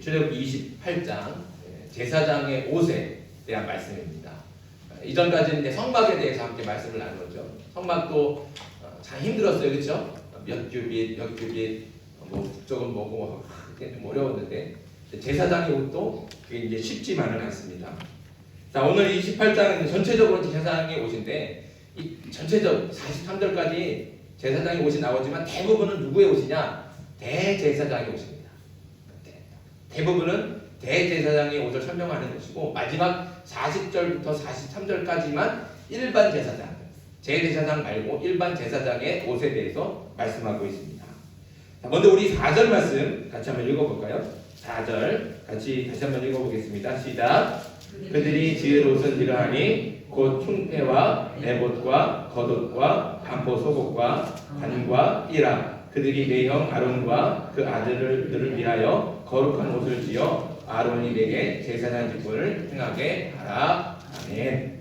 출애굽기 28장 제사장의 옷에 대한 말씀입니다. 이전까지는 이제 성막에 대해서 함께 말씀을 나누었죠. 성막도 참 힘들었어요, 그렇죠? 몇 규빗, 몇 규빗, 뭐 북쪽은 뭐고 좀 어려웠는데 제사장의 옷도 그게 이제 쉽지만은 않습니다. 자, 오늘 28장은 전체적으로 제사장의 옷인데 이 전체적 43절까지 제사장의 옷이 나오지만 대부분은 누구의 옷이냐? 대제사장의 옷입니다. 대부분은 대제사장의 옷을 설명하는 것이고 마지막 40절부터 43절까지만 일반 제사장, 제사장 말고 일반 제사장의 옷에 대해서 말씀하고 있습니다. 자, 먼저 우리 4절 말씀 같이 한번 읽어볼까요? 4절 같이 다시 한번 읽어보겠습니다. 시작. 그들이 지을 옷은 이러하니 곧 흉패와 에봇과 겉옷과 반포 속옷과 관과 띠라. 그들이 내 형 아론과 그 아들들을 위하여 거룩한 옷을 지어 아론이 내게 제사장 직분을 행하게 하라. 아멘.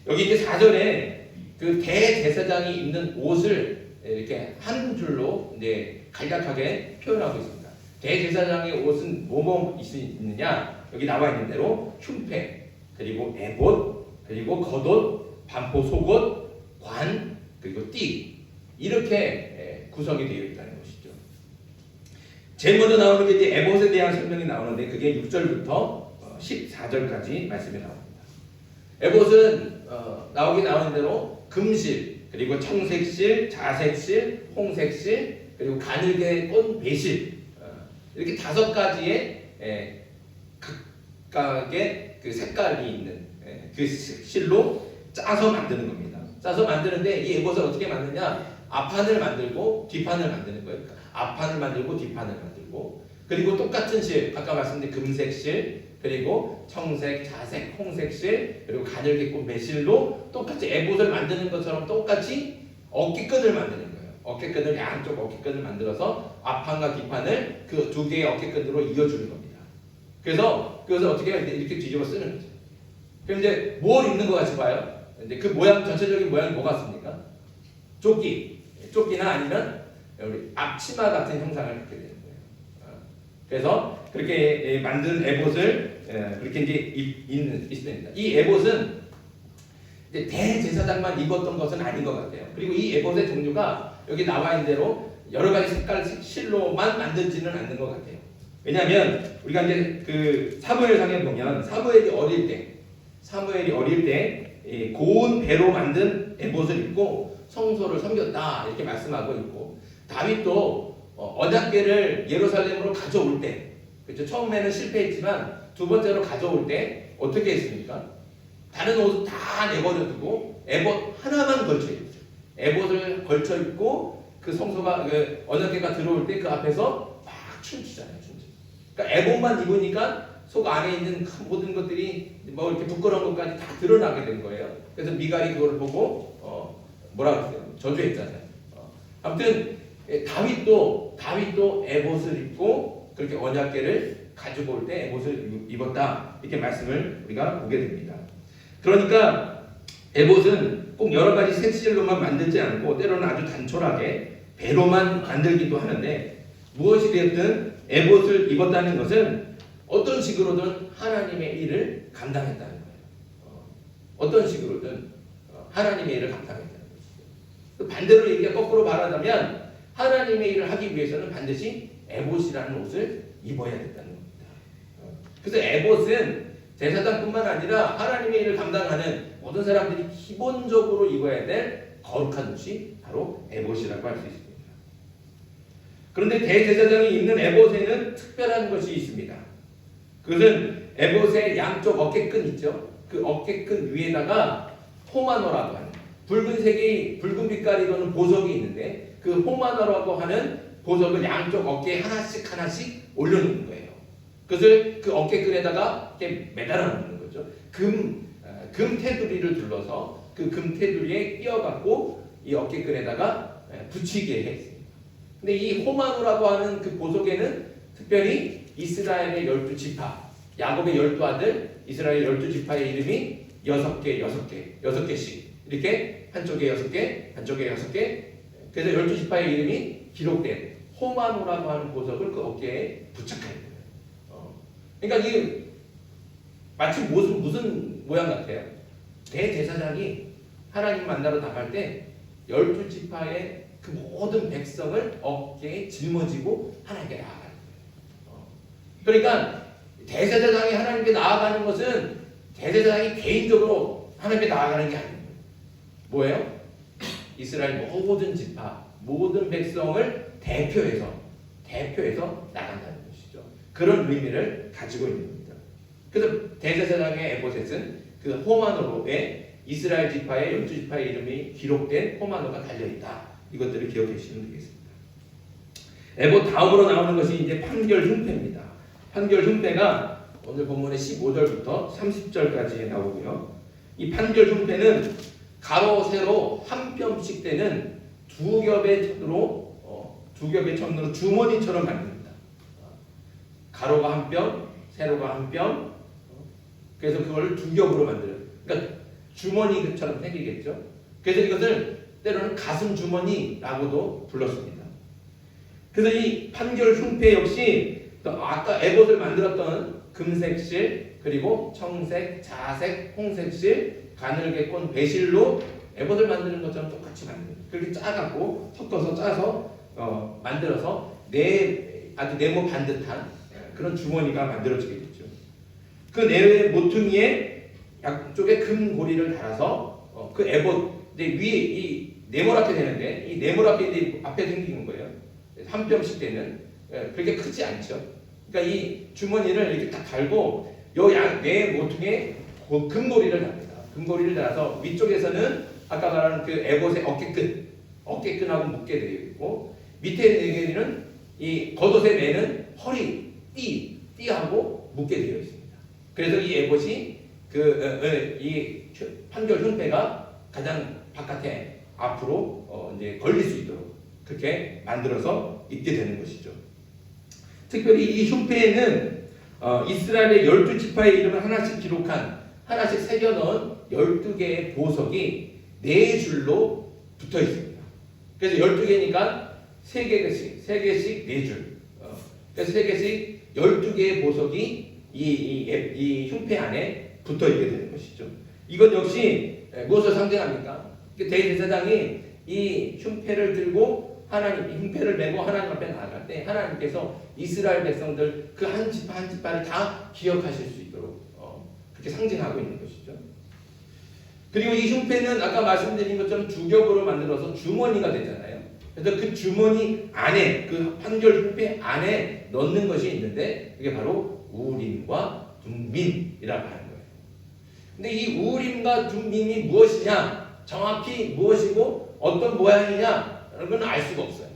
여기 이제 4절에 그 대제사장이 입는 옷을 이렇게 한 줄로 이제 간략하게 표현하고 있습니다. 대제사장의 옷은 뭐뭐 있느냐? 여기 나와 있는 대로 흉패, 그리고 에봇, 그리고 겉옷, 반포 속옷, 관, 그리고 띠 이렇게 구성이 되어 있다는 것이죠. 제일 먼저 나오는 게 이제 에봇에 대한 설명이 나오는데 그게 6절부터 14절까지 말씀이 나옵니다. 에봇은 나오긴 나오는 대로 금실, 그리고 청색실, 자색실, 홍색실, 그리고 가늘게 꼰 배실 이렇게 5가지의 각각의 그 색깔이 있는 그 실로 짜서 만드는 겁니다. 짜서 만드는데 이 에봇을 어떻게 만드냐? 앞판을 만들고 뒷판을 만드는 거예요. 그러니까 앞판을 만들고 뒷판을 만들고 그리고 똑같은 실, 아까 말씀드린 금색 실, 그리고 청색, 자색, 홍색 실, 그리고 가늘게 꼰 배실로 똑같이 에봇을 만드는 것처럼 똑같이 어깨끈을 만드는 거예요. 어깨끈을 양쪽 어깨끈을 만들어서 앞판과 뒷판을 그 2개의 어깨끈으로 이어주는 겁니다. 그래서 그것을 어떻게 해요? 이렇게 뒤집어 쓰는 거죠. 그럼 이제 뭘 입는 것 같이 봐요? 근데 그 모양 전체적인 모양이 뭐 같습니까? 조끼나 아니면 우리 앞치마 같은 형상을 갖게 되는 거예요. 그래서 그렇게 만든 에봇을 그렇게 이제 있습니다. 이 에봇은 이제 대제사장만 입었던 것은 아닌 것 같아요. 그리고 이 에봇의 종류가 여기 나와 있는 대로 여러 가지 색깔 실로만 만들지는 않는 것 같아요. 왜냐하면 우리가 이제 그 사무엘상에 보면 사무엘이 어릴 때 고운 배로 만든 에봇을 입고 성소를 섬겼다 이렇게 말씀하고 있고 다윗도 언약궤를 예루살렘으로 가져올 때 그렇죠? 처음에는 실패했지만 두 번째로 가져올 때 어떻게 했습니까? 다른 옷 다 내버려두고 에봇 하나만 걸쳐 입죠. 에봇을 걸쳐 입고 그 성소가 그 언약궤가 들어올 때 그 앞에서 막 춤추잖아요. 그러니까 에봇만 입으니까 속 안에 있는 모든 것들이 뭐 이렇게 부끄러운 것까지 다 드러나게 된 거예요. 그래서 미갈이 그걸 보고 뭐라 그러세요? 저주했잖아요. 아무튼 다윗도 에봇을 입고 그렇게 언약궤를 가지고 올 때 에봇을 입었다 이렇게 말씀을 우리가 보게 됩니다. 그러니까 에봇은 꼭 여러 가지 색실로만 만들지 않고 때로는 아주 단촐하게 배로만 만들기도 하는데 무엇이 되었든 에봇을 입었다는 것은 어떤 식으로든 하나님의 일을 감당했다는 거예요. 어떤 식으로든 하나님의 일을 감당했다는 것이죠. 반대로 얘기가 거꾸로 말하자면 하나님의 일을 하기 위해서는 반드시 에봇이라는 옷을 입어야 된다는 겁니다. 그래서 에봇은 제사장뿐만 아니라 하나님의 일을 감당하는 모든 사람들이 기본적으로 입어야 될 거룩한 옷이 바로 에봇이라고 할 수 있습니다. 그런데 대제사장이 입는 에봇에는 특별한 것이 있습니다. 그것은 에봇의 양쪽 어깨끈 있죠. 그 어깨끈 위에다가 호마노라고 하는 붉은 빛깔이 도는 보석이 있는데 그 호마노라고 하는 보석을 양쪽 어깨에 하나씩 올려놓는 거예요. 그것을 그 어깨끈에다가 이렇게 매달아 놓는 거죠. 금 테두리를 둘러서 그 금 테두리에 끼워갖고 이 어깨끈에다가 붙이게 했습니다. 근데 이 호마노라고 하는 그 보석에는 특별히 이스라엘의 12지파, 야곱의 12아들, 이스라엘 12지파의 이름이 6개씩 이렇게 한쪽에 6개, 한쪽에 6개 그래서 12지파의 이름이 기록된 호마노라고 하는 보석을 그 어깨에 부착하는 거예요. 그러니까 이 마치 무슨 모양 같아요? 대제사장이 하나님 만나러 나갈 때 12지파의 그 모든 백성을 어깨에 짊어지고 하나님께 나아가는 거예요. 그러니까 대제사장이 하나님께 나아가는 것은 대제사장이 개인적으로 하나님께 나아가는 게 아니에요. 뭐예요? 이스라엘 모든 지파, 모든 백성을 대표해서 나간다는 것이죠. 그런 의미를 가지고 있는 겁니다. 그래서 대제사장의 에보셋은 그 호마노로에 이스라엘 지파의 12지파의 이름이 기록된 호마노가 달려있다. 이것들을 기억해 주시면 되겠습니다. 에보 다음으로 나오는 것이 이제 판결 흉패입니다. 판결 흉패가 오늘 본문의 15절부터 30절까지 나오고요. 이 판결 흉패는 가로 세로 한 뼘씩 되는 두 겹의 천으로 주머니처럼 만듭니다. 가로가 한 뼘, 세로가 한 뼘. 그래서 그걸 두 겹으로 만들어요. 그러니까 주머니처럼 생기겠죠. 그래서 이것을 때로는 가슴 주머니라고도 불렀습니다. 그래서 이 판결 흉패 역시 아까 에봇을 만들었던 금색실, 그리고 청색, 자색, 홍색실, 가늘게 꼰 배실로 에봇을 만드는 것처럼 똑같이 만듭니다. 그렇게 짜갖고 섞어서 짜서 만들어서 아주 네모 반듯한 그런 주머니가 만들어지게 됐죠. 그 네모의 모퉁이에 양쪽에 금 고리를 달아서 그 에봇 이제 위에 이 네모랗게 되는데 이 네모랗게 이제 앞에 생기는 거예요. 한 뼘씩 되는 그렇게 크지 않죠. 그러니까 이 주머니를 이렇게 딱 달고 네 모퉁이에 금고리를 답니다. 금고리를 달아서 위쪽에서는 아까 말한 그 에봇의 어깨끈하고 묶게 되어 있고 밑에 네 개는 이 겉옷의 매는 허리 띠하고 묶게 되어 있습니다. 그래서 이 에봇이 이 판결 흉패가 가장 바깥에 앞으로 이제 걸릴 수 있도록 그렇게 만들어서 입게 되는 것이죠. 특별히 이 흉패에는 이스라엘의 12지파의 이름을 하나씩 새겨넣은 12개의 보석이 4줄로 붙어 있습니다. 그래서 12개니까 3개씩 4줄. 그래서 3개씩 12개의 보석이 이 흉패 안에 붙어 있게 되는 것이죠. 이것 역시 무엇을 상징합니까? 대제사장이 이 흉패를 들고 흉패를 메고 하나님 앞에 나아갈 때 하나님께서 이스라엘 백성들 그 한 지파 한 지파를 다 기억하실 수 있도록 그렇게 상징하고 있는 것이죠. 그리고 이 흉패는 아까 말씀드린 것처럼 두 겹으로 만들어서 주머니가 되잖아요. 그래서 그 주머니 안에 그 판결 흉패 안에 넣는 것이 있는데 그게 바로 우림과 둠민이라고 하는 거예요. 근데 이 우림과 둠민이 무엇이냐, 정확히 무엇이고 어떤 모양이냐 건 알 수가 없어요.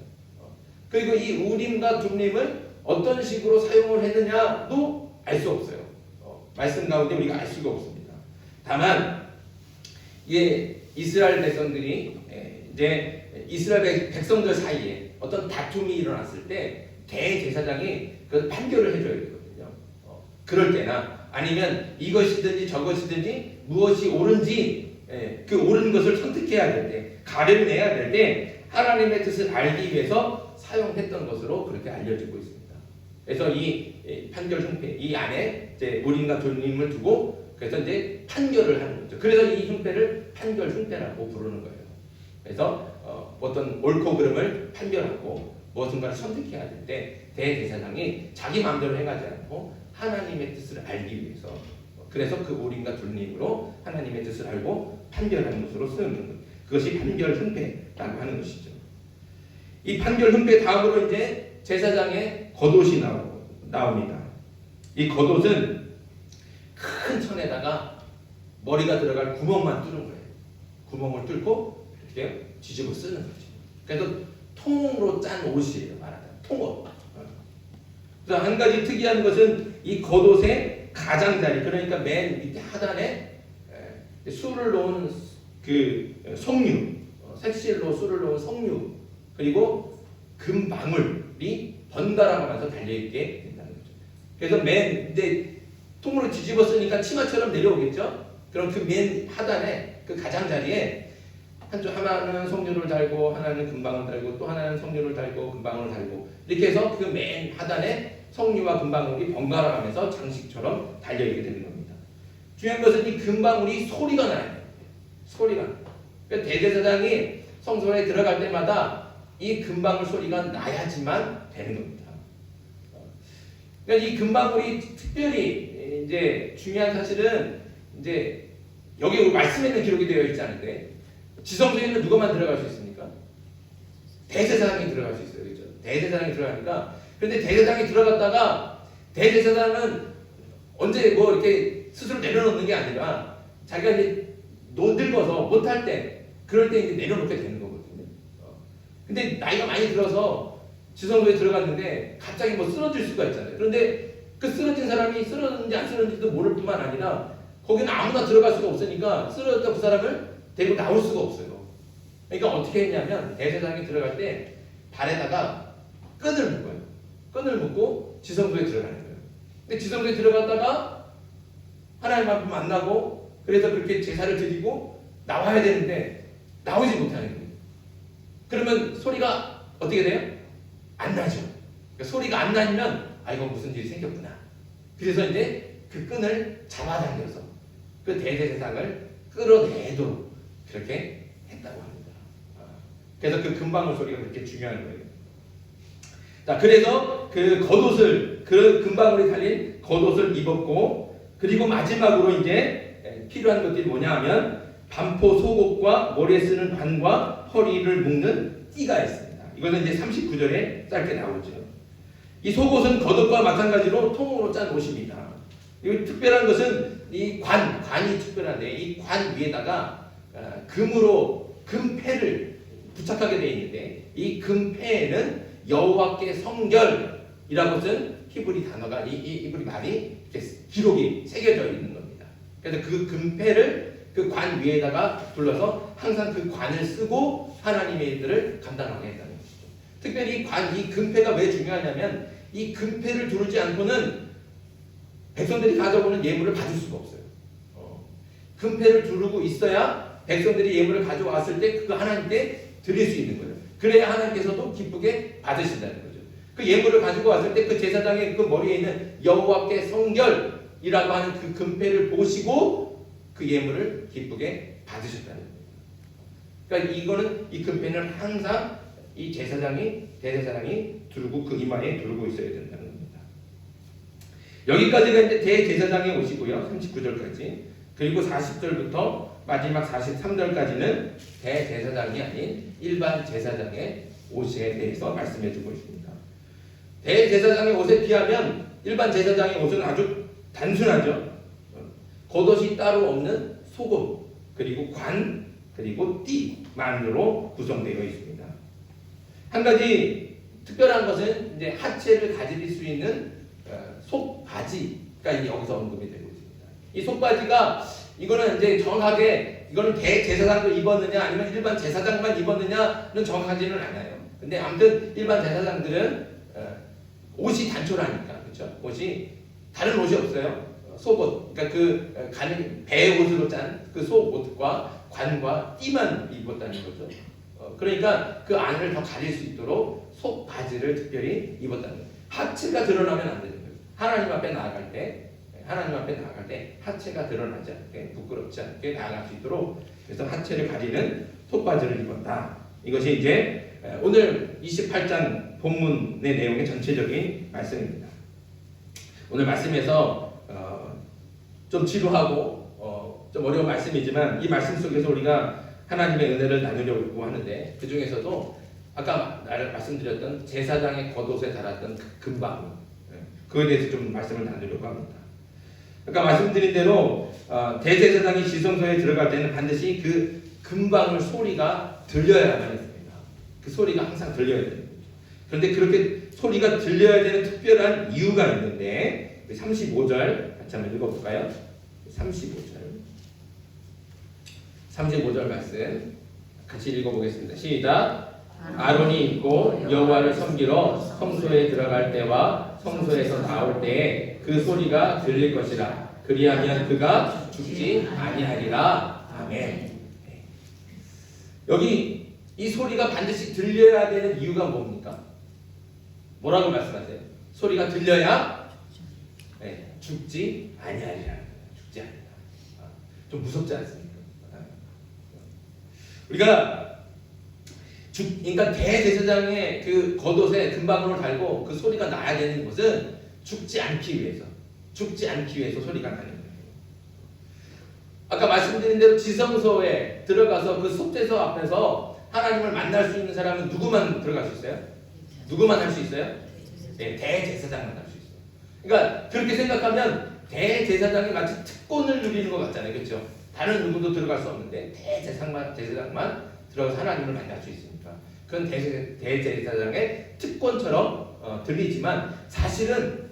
그리고 이 우림과 둠림을 어떤 식으로 사용을 했느냐도 알 수 없어요. 말씀 가운데 우리가 알 수가 없습니다. 다만 이스라엘 백성들이 이제 이스라엘 백성들 사이에 어떤 다툼이 일어났을 때 대제사장이 그 판결을 해줘야 되거든요. 그럴 때나 아니면 이것이든지 저것이든지 무엇이 옳은지 그 옳은 것을 선택해야 될 때, 가려를 내야 될 때 하나님의 뜻을 알기 위해서 사용했던 것으로 그렇게 알려지고 있습니다. 그래서 이 판결 흉패 이 안에 이제 우림과 둠림을 두고 그래서 이제 판결을 하는 거죠. 그래서 이 흉패를 판결 흉패라고 부르는 거예요. 그래서 어떤 옳고 그름을 판별하고 무엇인가를 선택해야 될 때 대제사장이 자기 마음대로 행하지 않고 하나님의 뜻을 알기 위해서 그래서 그 우림과 둠림으로 하나님의 뜻을 알고 판별하는 것으로 쓰는 것. 그것이 판결 흉패라고 하는 것이죠. 이 판결 흉패 다음으로 이제 제사장의 겉옷이 나옵니다. 이 겉옷은 큰 천에다가 머리가 들어갈 구멍만 뚫는 거예요. 구멍을 뚫고 이렇게 뒤집어 쓰는 거죠. 그래서 통으로 짠 옷이에요. 말하자면 통옷. 그래서 한 가지 특이한 것은 이 겉옷의 가장자리, 그러니까 맨 밑에 하단에 술을 놓은 그 석류, 색실로 술을 놓은 석류, 그리고 금방울이 번갈아 가면서 달려있게 된다는 거죠. 그래서 맨 이제 통으로 뒤집어 쓰니까 치마처럼 내려오겠죠. 그럼 그 맨 하단에 그 가장자리에 하나는 석류를 달고 하나는 금방울 달고 또 하나는 석류를 달고 금방울을 달고 이렇게 해서 그 맨 하단에 성류와 금방울이 번갈아 가면서 장식처럼 달려있게 되는 겁니다. 중요한 것은 이 금방울이 소리가 나요. 소리가 나요. 그러니까 대제사장이 성소에 들어갈 때마다 이 금방울 소리가 나야지만 되는 겁니다. 그러니까 이 금방울이 특별히 이제 중요한 사실은 이제 여기 말씀에는 기록이 되어 있지 않은데 지성소에는 누가만 들어갈 수 있습니까? 대제사장이 들어갈 수 있어요. 그렇죠? 대제사장이 들어가니까. 그런데 대제사장이 들어갔다가 대제사장은 언제 뭐 이렇게 스스로 내려놓는 게 아니라 자기가 이제 늙어서 못할 때 그럴 때 이제 내려놓게 되는 거거든요. 근데 나이가 많이 들어서 지성소에 들어갔는데 갑자기 뭐 쓰러질 수가 있잖아요. 그런데 그 쓰러진 사람이 쓰러졌는지 안 쓰러졌는지도 모를 뿐만 아니라 거기는 아무나 들어갈 수가 없으니까 쓰러졌다 그 사람을 데리고 나올 수가 없어요. 그러니까 어떻게 했냐면 대제사장이 들어갈 때 발에다가 끈을 묶어요. 끈을 묶고 지성소에 들어가는 거예요. 근데 지성소에 들어갔다가 하나님 앞에 만나고 그래서 그렇게 제사를 드리고 나와야 되는데 나오지 못하는 거예요. 그러면 소리가 어떻게 돼요? 안 나죠. 그러니까 소리가 안 나면 이거 무슨 일이 생겼구나. 그래서 이제 그 끈을 잡아당겨서 그 대제사장을 끌어내도록 그렇게 했다고 합니다. 그래서 그 금방울 소리가 그렇게 중요한 거예요. 자, 그래서 그 겉옷을 그 금방울이 달린 겉옷을 입었고 그리고 마지막으로 이제 필요한 것들이 뭐냐 하면 반포 속옷과 머리에 쓰는 관과 허리를 묶는 띠가 있습니다. 이거는 이제 39절에 짧게 나오죠. 이 속옷은 겉옷과 마찬가지로 통으로 짠 옷입니다. 이 특별한 것은 이 관이 특별한데 이 관 위에다가 금으로 금패를 부착하게 되어 있는데 이 금패에는 여호와께 성결이라고 쓴 히브리 단어가 이 히브리 말이 기록이 새겨져 있는 겁니다. 그래서 그 금패를 그 관 위에다가 둘러서 항상 그 관을 쓰고 하나님의 일들을 감당하게 했다는 것이죠. 특별히 이 금패가 왜 중요하냐면 이 금패를 두르지 않고는 백성들이 가져오는 예물을 받을 수가 없어요. 금패를 두르고 있어야 백성들이 예물을 가져왔을 때 그거 하나님께 드릴 수 있는 거예요. 그래야 하나님께서도 기쁘게 받으신다는 거죠. 그 예물을 가지고 왔을 때 그 제사장의 그 머리에 있는 여호와께 성결이라고 하는 그 금패를 보시고 그 예물을 기쁘게 받으셨다는 거예요. 그러니까 이거는 이 금패는 항상 이 대제사장이 두르고 그 이마에 두르고 있어야 된다는 겁니다. 여기까지가 이제 대제사장의 옷이고요. 39절까지. 그리고 40절부터 마지막 43절까지는 대제사장이 아닌 일반 제사장의 옷에 대해서 말씀해주고 있습니다. 대제사장의 옷에 비하면 일반 제사장의 옷은 아주 단순하죠. 겉옷이 따로 없는 속옷, 그리고 관, 그리고 띠만으로 구성되어 있습니다. 한 가지 특별한 것은 이제 하체를 가질 수 있는 속바지가 여기서 언급이 되고 있습니다. 이 속바지가 이거는 이제 정확하게 이거는 대제사장도 입었느냐 아니면 일반 제사장만 입었느냐는 정확하지는 않아요. 근데 아무튼 일반 제사장들은 옷이 단촐하니까 그렇죠. 옷이 다른 옷이 없어요. 속옷, 그러니까 그 배 옷으로 짠 그 속옷과 관과 띠만 입었다는 거죠. 그러니까 그 안을 더 가릴 수 있도록 속 바지를 특별히 입었다는 거예요. 하체가 드러나면 안 되는 거예요. 하나님 앞에 나아갈 때 하체가 드러나지 않게 부끄럽지 않게 나아갈 수 있도록 그래서 하체를 가리는 속바지를 입었다. 이것이 이제 오늘 28장 본문의 내용의 전체적인 말씀입니다. 오늘 말씀에서 좀 지루하고 좀 어려운 말씀이지만 이 말씀 속에서 우리가 하나님의 은혜를 나누려고 하는데 그 중에서도 아까 말씀드렸던 제사장의 겉옷에 달았던 그 금방 그거에 대해서 좀 말씀을 나누려고 합니다. 아까 말씀드린 대로 대제사장이 지성소에 들어갈 때는 반드시 그 금방울 소리가 들려야만 했습니다. 그 소리가 항상 들려야 됩니다. 그런데 그렇게 소리가 들려야 되는 특별한 이유가 있는데 35절 같이 한번 읽어볼까요? 35절 말씀 같이 읽어보겠습니다. 시작. 아론이 입고 여호와를 섬기러 성소에 들어갈 때와 성소에서 나올 때에 그 소리가 들릴 것이라. 그리하면 그가 죽지 아니하리라. 아멘. 여기 이 소리가 반드시 들려야 되는 이유가 뭡니까? 뭐라고 말씀하세요? 소리가 들려야 죽지 아니하리라. 죽지 아니하리라. 좀 무섭지 않습니까? 우리가 그러니까 대제사장의 그 겉옷에 금방울을 달고 그 소리가 나야 되는 것은 죽지 않기 위해서 소리가 나는 거예요. 아까 말씀드린 대로 지성소에 들어가서 그 속죄소 앞에서 하나님을 만날 수 있는 사람은 누구만 들어갈 수 있어요? 누구만 할 수 있어요? 네, 대제사장만 할 수 있어요. 그러니까 그렇게 생각하면 대제사장이 마치 특권을 누리는 것 같잖아요. 그렇죠? 다른 누구도 들어갈 수 없는데 대제사장만 들어가서 하나님을 만날 수 있으니까 그건 대제사장의 특권처럼 들리지만 사실은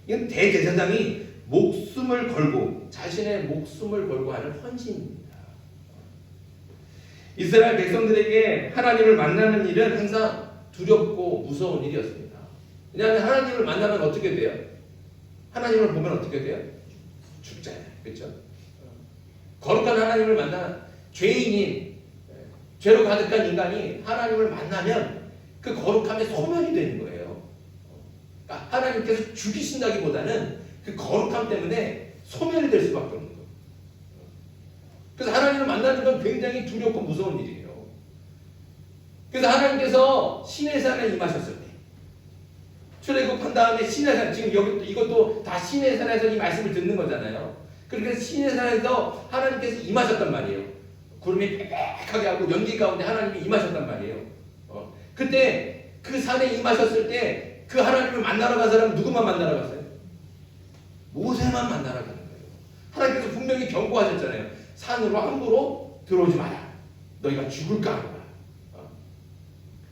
이건 대제사장이 목숨을 걸고 자신의 목숨을 걸고 하는 헌신입니다. 이스라엘 백성들에게 하나님을 만나는 일은 항상 두렵고 무서운 일이었습니다. 왜냐하면 하나님을 만나면 어떻게 돼요? 하나님을 보면 어떻게 돼요? 죽잖아요. 그렇죠? 거룩한 하나님을 만나 죄인인 죄로 가득한 인간이 하나님을 만나면 그 거룩함에 소멸이 되는 거예요. 그러니까 하나님께서 죽이신다기보다는 그 거룩함 때문에 소멸이 될 수밖에 없는 거예요. 그래서 하나님을 만나는 건 굉장히 두렵고 무서운 일이에요. 그래서 하나님께서 시내산에 임하셨을 때 출애굽한 다음에 시내산, 지금 여기 이것도 다 시내산에서 이 말씀을 듣는 거잖아요. 그러니까 시내산에서 하나님께서 임하셨단 말이에요. 구름이 빽빽하게 하고 연기 가운데 하나님이 임하셨단 말이에요. 그때 그 산에 임하셨을 때 그 하나님을 만나러 간 사람은 누구만 만나러 갔어요? 모세만 만나러 가는 거예요. 하나님께서 분명히 경고하셨잖아요. 산으로 함부로 들어오지 마라. 너희가 죽을까 하는 거야.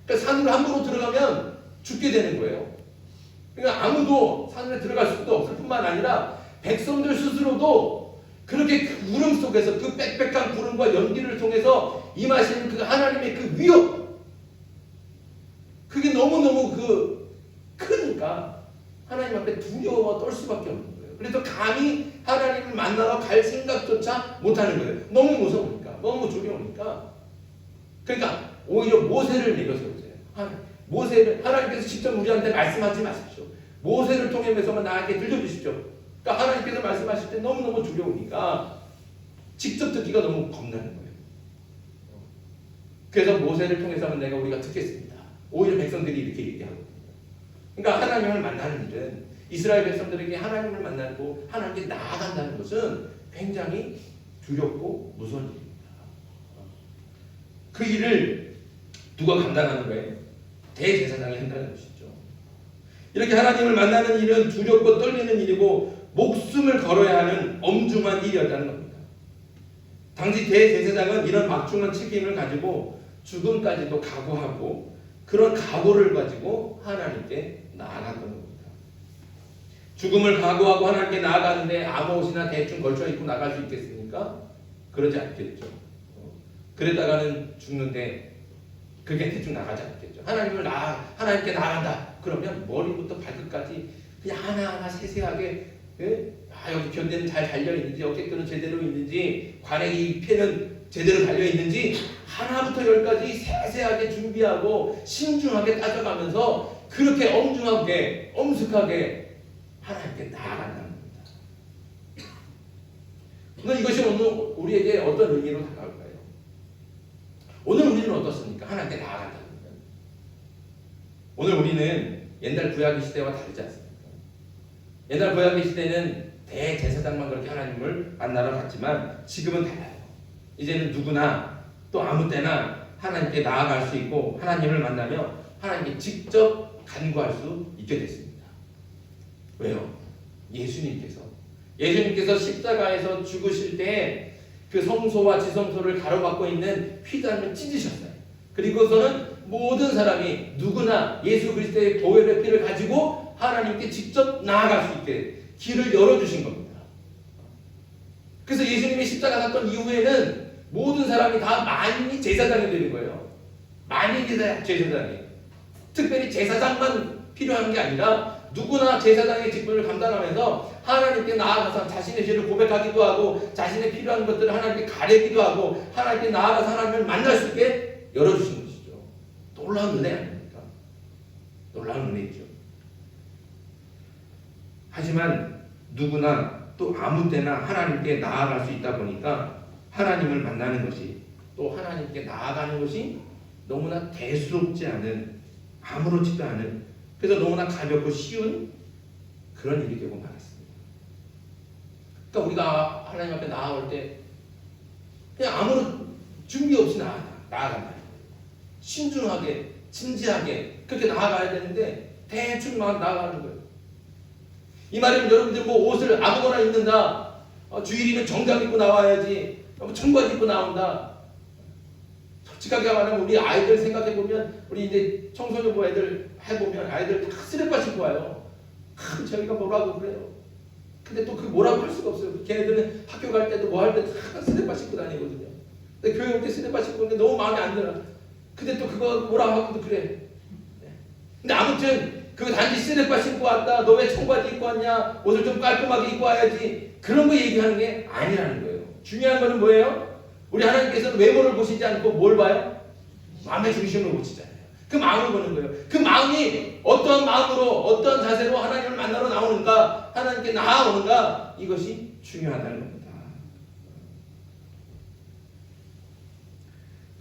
그러니까 산으로 함부로 들어가면 죽게 되는 거예요. 그러니까 아무도 산에 들어갈 수도 없을 뿐만 아니라 백성들 스스로도 그렇게 그 구름 속에서 그 빽빽한 구름과 연기를 통해서 임하시는 그 하나님의 그 위협, 그게 너무너무 크니까 하나님 앞에 두려워 떨 수밖에 없는 거예요. 그래서 감히 하나님을 만나러 갈 생각조차 못하는 거예요. 너무 무서우니까, 너무 두려우니까. 그러니까 오히려 모세를 내려세우세요. 하나님께서 직접 우리한테 말씀하지 마십시오. 모세를 통해서만 나에게 들려주십시오. 그러니까 하나님께서 말씀하실 때 너무너무 두려우니까 직접 듣기가 너무 겁나는 거예요. 그래서 모세를 통해서만 우리가 듣겠습니다. 오히려 백성들이 이렇게 얘기하거든요. 그러니까 하나님을 만나는 일은 이스라엘 백성들에게 하나님을 만나고 하나님께 나아간다는 것은 굉장히 두렵고 무서운 일입니다. 그 일을 누가 감당하는 거예요? 대제사장이 한다는 것이죠. 이렇게 하나님을 만나는 일은 두렵고 떨리는 일이고 목숨을 걸어야 하는 엄중한 일이었다는 겁니다. 당시 대제사장은 이런 막중한 책임을 가지고 죽음까지도 각오하고 그런 각오를 가지고 하나님께 나아갔던 겁니다. 죽음을 각오하고 하나님께 나아가는데 아무 옷이나 대충 걸쳐 입고 나갈 수 있겠습니까? 그러지 않겠죠. 그러다가는 죽는데 그게 대충 나가지 않겠죠. 하나님께 나아간다. 그러면 머리부터 발끝까지 그냥 하나하나 세세하게 여기 견대는 잘 달려있는지 어깨끈은 제대로 있는지 관액이 폐는 제대로 달려있는지 하나부터 열까지 세세하게 준비하고 신중하게 따져가면서 그렇게 엄중하게 엄숙하게 하나님께 나아간다는 겁니다. 그런데 이것이 오늘 우리에게 어떤 의미로 다가올까요? 오늘 우리는 어떻습니까? 하나님께 나아간다는 겁니다. 오늘 우리는 옛날 구약의 시대와 다르지 않습니까? 옛날 구약의 시대는 대제사장만 그렇게 하나님을 만나러 갔지만 지금은 달라요. 이제는 누구나 또 아무 때나 하나님께 나아갈 수 있고 하나님을 만나며 하나님께 직접 간구할 수 있게 됐습니다. 왜요? 예수님께서 십자가에서 죽으실 때 그 성소와 지성소를 가로막고 있는 휘단을 찢으셨어요. 그리고서는 모든 사람이 누구나 예수 그리스도의 보혈의 피를 가지고 하나님께 직접 나아갈 수 있게 길을 열어주신 겁니다. 그래서 예수님이 십자가 사건 이후에는 모든 사람이 다 만인이 제사장이 되는 거예요. 만인이 제사장이. 특별히 제사장만 필요한 게 아니라 누구나 제사장의 직분을 감당하면서 하나님께 나아가서 자신의 죄를 고백하기도 하고 자신의 필요한 것들을 하나님께 가리기도 하고 하나님께 나아가서 하나님을 만날 수 있게 열어주신 것이죠. 놀라운 은혜 아닙니까? 놀라운 은혜죠. 하지만 누구나 또 아무 때나 하나님께 나아갈 수 있다 보니까 하나님을 만나는 것이 또 하나님께 나아가는 것이 너무나 대수롭지 않은 아무렇지도 않은 그래서 너무나 가볍고 쉬운 그런 일이 되고 말았습니다. 그러니까 우리가 하나님 앞에 나아올 때 그냥 아무런 준비 없이 나아간다. 신중하게 진지하게 그렇게 나아가야 되는데 대충 나아가는 거예요. 이 말이면 여러분들 뭐 옷을 아무거나 입는다. 주일이면 정장 입고 나와야지. 청바지 입고 나온다. 솔직하게 말하면 우리 아이들 생각해 보면 우리 이제 청소년부 애들 해보면 아이들 다 쓰레빠 신고 와요. 저희가 뭐라고 그래요. 근데 또 그 뭐라고 할 수가 없어요. 걔네들은 학교 갈 때도 뭐 할 때 다 쓰레빠 신고 다니거든요. 근데 교회 올 때 쓰레빠 신고 오는데 너무 마음에 안 들어. 근데 또 그거 뭐라고 하고도 그래. 근데 아무튼 그 단지 쓰레빠 신고 왔다. 너 왜 청바지 입고 왔냐? 옷을 좀 깔끔하게 입고 와야지. 그런 거 얘기하는 게 아니라는 거예요. 중요한 거는 뭐예요? 우리 하나님께서는 외모를 보시지 않고 뭘 봐요? 마음의 중심을 보시잖아요. 그 마음을 보는 거예요. 그 마음이 어떠한 마음으로 어떠한 자세로 하나님을 만나러 나오는가 하나님께 나아오는가 이것이 중요하다는 겁니다.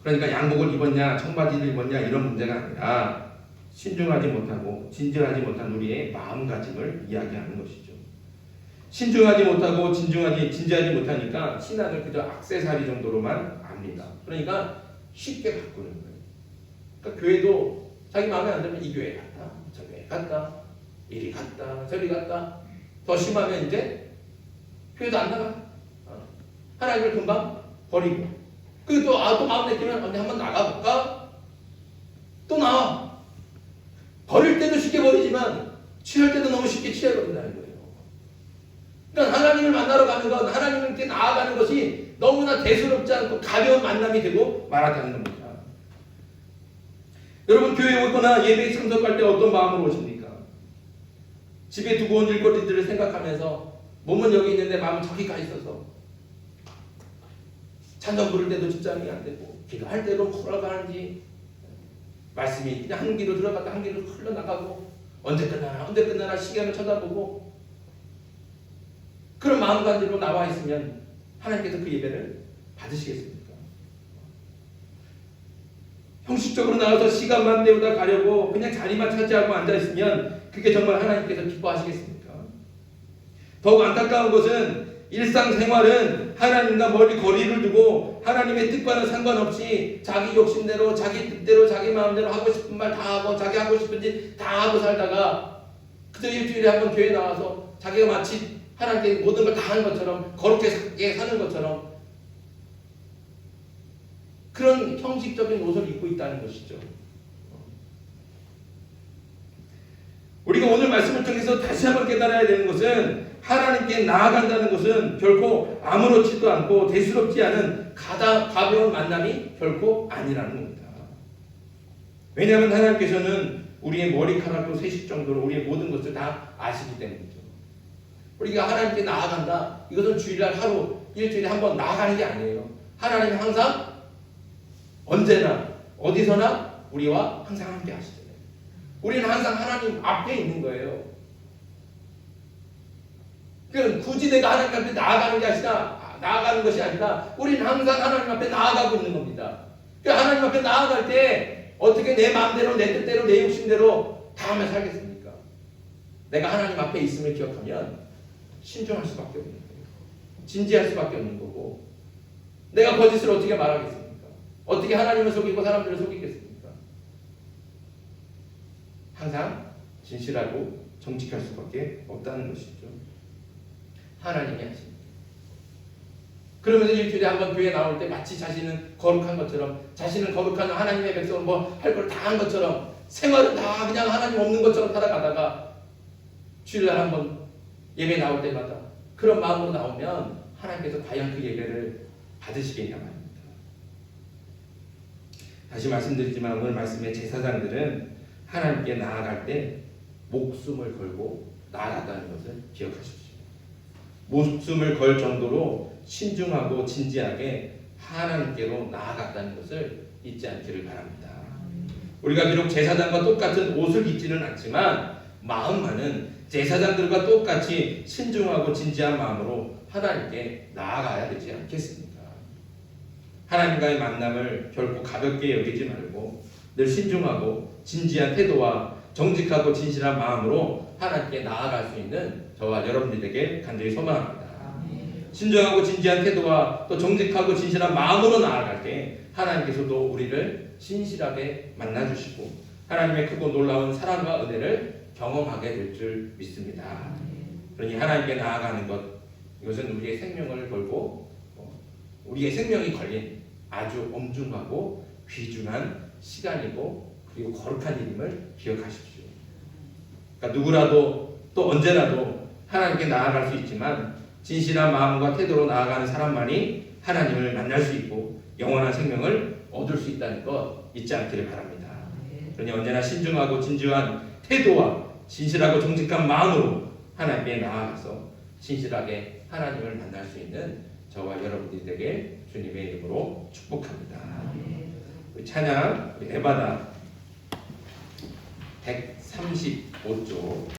그러니까 양복을 입었냐 청바지를 입었냐 이런 문제가 아니라 신중하지 못하고 진지하지 못한 우리의 마음가짐을 이야기하는 것이죠. 신중하지 못하고 진지하지 못하니까 신앙을 그저 액세서리 정도로만 압니다. 그러니까 쉽게 바꾸는 거예요. 그러니까 교회도 자기 마음에 안 들면 이 교회 갔다 저 교회 갔다 이리 갔다 저리 갔다 더 심하면 이제 교회도 안 나가. 하나님을 금방 버리고 그리고 또 마음 내키면 언니 한번 나가볼까? 또 나와. 버릴 때도 쉽게 버리지만 취할 때도 너무 쉽게 취해버린다는 거예요. 그러니까 하나님을 만나러 가는 것, 하나님께 나아가는 것이 너무나 대수롭지 않고 가벼운 만남이 되고 말하자는 겁니다. 여러분 교회에 오거나 예배에 참석할 때 어떤 마음으로 오십니까? 집에 두고 온 일거리들을 생각하면서 몸은 여기 있는데 마음은 저기 가 있어서 찬송 부를 때도 집중이 안 되고 기도할 때도 흘러가는지 말씀이 그냥 한 귀로 들어갔다 한 귀로 흘러나가고 언제 끝나나 시간을 쳐다보고 그런 마음가짐으로 나와 있으면 하나님께서 그 예배를 받으시겠습니까? 형식적으로 나와서 시간만 때우다 가려고 그냥 자리만 차지하고 앉아있으면 그게 정말 하나님께서 기뻐하시겠습니까? 더욱 안타까운 것은 일상생활은 하나님과 멀리 거리를 두고 하나님의 뜻과는 상관없이 자기 욕심대로 자기 뜻대로 자기 마음대로 하고 싶은 말 다 하고 자기 하고 싶은 짓 다 하고 살다가 그저 일주일에 한 번 교회 나와서 자기가 마치 하나님께 모든 걸 다 하는 것처럼 거룩하게 사는 것처럼 그런 형식적인 옷을 입고 있다는 것이죠. 우리가 오늘 말씀을 통해서 다시 한번 깨달아야 되는 것은 하나님께 나아간다는 것은 결코 아무렇지도 않고 대수롭지 않은 가벼운 만남이 결코 아니라는 겁니다. 왜냐하면 하나님께서는 우리의 머리카락도 세식 정도로 우리의 모든 것을 다 아시기 때문이죠. 우리가 하나님께 나아간다. 이것은 주일날 하루 일주일에 한 번 나아가는 게 아니에요. 하나님은 항상 언제나 어디서나 우리와 항상 함께 하시잖아요. 우리는 항상 하나님 앞에 있는 거예요. 굳이 내가 하나님 앞에 나아가는 것이 아니라 우리는 항상 하나님 앞에 나아가고 있는 겁니다. 하나님 앞에 나아갈 때 어떻게 내 마음대로 내 뜻대로 내 욕심대로 다 하며 살겠습니까? 내가 하나님 앞에 있음을 기억하면 신중할 수밖에 없는 거예요. 진지할 수밖에 없는 거고 내가 거짓을 어떻게 말하겠습니까? 어떻게 하나님을 속이고 사람들을 속이겠습니까? 항상 진실하고 정직할 수밖에 없다는 것이죠. 하나님이 하십니다. 그러면서 일주일에 한 번 교회 나올 때 마치 자신은 거룩한 것처럼 자신은 거룩한 하나님의 백성은 뭐 할 걸 다 한 것처럼 생활은 다 그냥 하나님 없는 것처럼 살아가다가 주일날 한 번 예배 나올 때마다 그런 마음으로 나오면 하나님께서 과연 그 예배를 받으시겠냐 말입니다. 다시 말씀드리지만 오늘 말씀의 제사장들은 하나님께 나아갈 때 목숨을 걸고 나아갔다는 것을 기억하십시오. 목숨을 걸 정도로 신중하고 진지하게 하나님께로 나아갔다는 것을 잊지 않기를 바랍니다. 우리가 비록 제사장과 똑같은 옷을 입지는 않지만 마음만은 제사장들과 똑같이 신중하고 진지한 마음으로 하나님께 나아가야 되지 않겠습니까? 하나님과의 만남을 결코 가볍게 여기지 말고 늘 신중하고 진지한 태도와 정직하고 진실한 마음으로 하나님께 나아갈 수 있는 저와 여러분들에게 간절히 소망합니다. 신중하고 진지한 태도와 또 정직하고 진실한 마음으로 나아갈 때 하나님께서도 우리를 신실하게 만나주시고 하나님의 크고 놀라운 사랑과 은혜를 경험하게 될 줄 믿습니다. 그러니 하나님께 나아가는 것, 이것은 우리의 생명을 걸고 우리의 생명이 걸린 아주 엄중하고 귀중한 시간이고 그리고 거룩한 일임을 기억하십시오. 그러니까 누구라도 또 언제라도 하나님께 나아갈 수 있지만 진실한 마음과 태도로 나아가는 사람만이 하나님을 만날 수 있고 영원한 생명을 얻을 수 있다는 것 잊지 않기를 바랍니다. 그러니 언제나 신중하고 진지한 태도와 진실하고 정직한 마음으로 하나님께 나아가서 신실하게 하나님을 만날 수 있는 저와 여러분들이 되게 주님의 이름으로 축복합니다. 우리 찬양 우리 에바다 135조